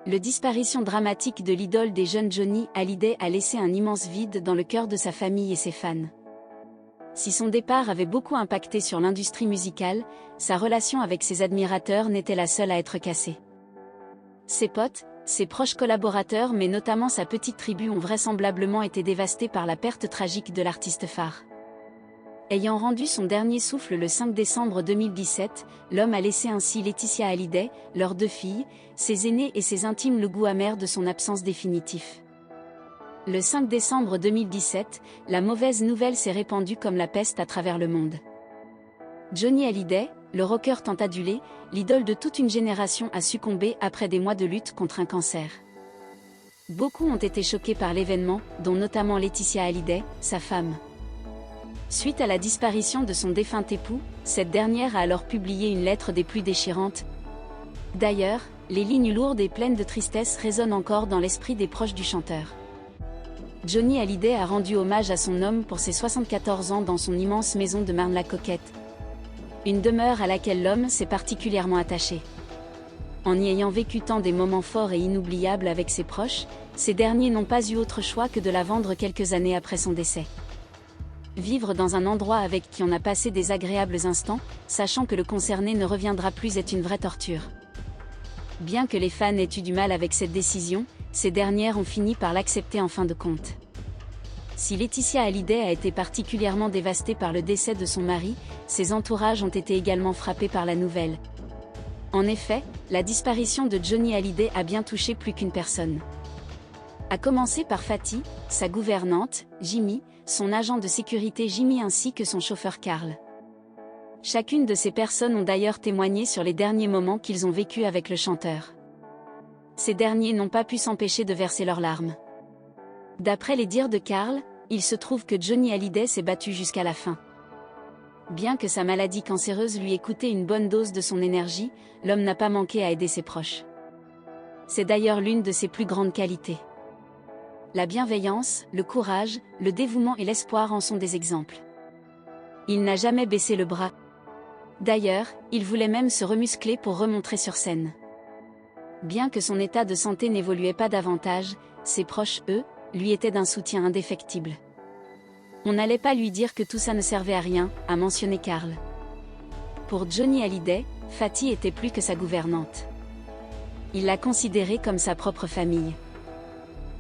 La disparition dramatique de l'idole des jeunes Johnny Hallyday a laissé un immense vide dans le cœur de sa famille et ses fans. Si son départ avait beaucoup impacté sur l'industrie musicale, sa relation avec ses admirateurs n'était la seule à être cassée. Ses potes, ses proches collaborateurs mais notamment sa petite tribu ont vraisemblablement été dévastés par la perte tragique de l'artiste phare. Ayant rendu son dernier souffle le 5 décembre 2017, l'homme a laissé ainsi Laetitia Hallyday, leurs 2 filles, ses aînés et ses intimes le goût amer de son absence définitive. Le 5 décembre 2017, la mauvaise nouvelle s'est répandue comme la peste à travers le monde. Johnny Hallyday, le rocker tant adulé, l'idole de toute une génération a succombé après des mois de lutte contre un cancer. Beaucoup ont été choqués par l'événement, dont notamment Laetitia Hallyday, sa femme. Suite à la disparition de son défunt époux, cette dernière a alors publié une lettre des plus déchirantes. D'ailleurs, les lignes lourdes et pleines de tristesse résonnent encore dans l'esprit des proches du chanteur. Johnny Hallyday a rendu hommage à son homme pour ses 74 ans dans son immense maison de Marne-la-Coquette. Une demeure à laquelle l'homme s'est particulièrement attaché. En y ayant vécu tant des moments forts et inoubliables avec ses proches, ces derniers n'ont pas eu autre choix que de la vendre quelques années après son décès. Vivre dans un endroit avec qui on a passé des agréables instants, sachant que le concerné ne reviendra plus est une vraie torture. Bien que les fans aient eu du mal avec cette décision, ces dernières ont fini par l'accepter en fin de compte. Si Laetitia Hallyday a été particulièrement dévastée par le décès de son mari, ses entourages ont été également frappés par la nouvelle. En effet, la disparition de Johnny Hallyday a bien touché plus qu'une personne. À commencer par Fatty, sa gouvernante, Jimmy, son agent de sécurité Jimmy ainsi que son chauffeur Carl. Chacune de ces personnes ont d'ailleurs témoigné sur les derniers moments qu'ils ont vécus avec le chanteur. Ces derniers n'ont pas pu s'empêcher de verser leurs larmes. D'après les dires de Carl, il se trouve que Johnny Hallyday s'est battu jusqu'à la fin. Bien que sa maladie cancéreuse lui ait coûté une bonne dose de son énergie, l'homme n'a pas manqué à aider ses proches. C'est d'ailleurs l'une de ses plus grandes qualités. La bienveillance, le courage, le dévouement et l'espoir en sont des exemples. Il n'a jamais baissé le bras. D'ailleurs, il voulait même se remuscler pour remontrer sur scène. Bien que son état de santé n'évoluait pas davantage, ses proches, eux, lui étaient d'un soutien indéfectible. On n'allait pas lui dire que tout ça ne servait à rien, a mentionné Carl. Pour Johnny Hallyday, Fatty était plus que sa gouvernante. Il l'a considérée comme sa propre famille.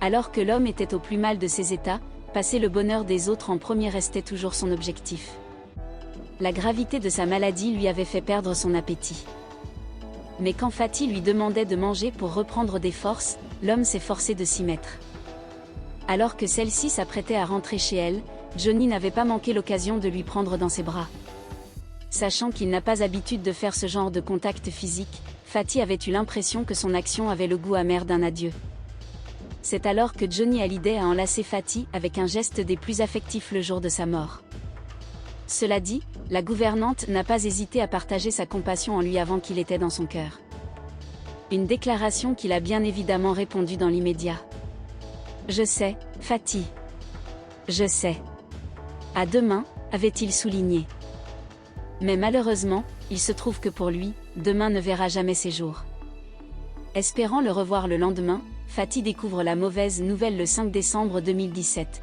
Alors que l'homme était au plus mal de ses états, passer le bonheur des autres en premier restait toujours son objectif. La gravité de sa maladie lui avait fait perdre son appétit. Mais quand Fatty lui demandait de manger pour reprendre des forces, l'homme s'est forcé de s'y mettre. Alors que celle-ci s'apprêtait à rentrer chez elle, Johnny n'avait pas manqué l'occasion de lui prendre dans ses bras. Sachant qu'il n'a pas habitude de faire ce genre de contact physique, Fatty avait eu l'impression que son action avait le goût amer d'un adieu. C'est alors que Johnny Hallyday a enlacé Fatty avec un geste des plus affectifs le jour de sa mort. Cela dit, la gouvernante n'a pas hésité à partager sa compassion en lui avouant qu'il était dans son cœur. Une déclaration qu'il a bien évidemment répondu dans l'immédiat. « Je sais, Fatty. Je sais. À demain », avait-il souligné. Mais malheureusement, il se trouve que pour lui, demain ne verra jamais ses jours. Espérant le revoir le lendemain, Fatty découvre la mauvaise nouvelle le 5 décembre 2017.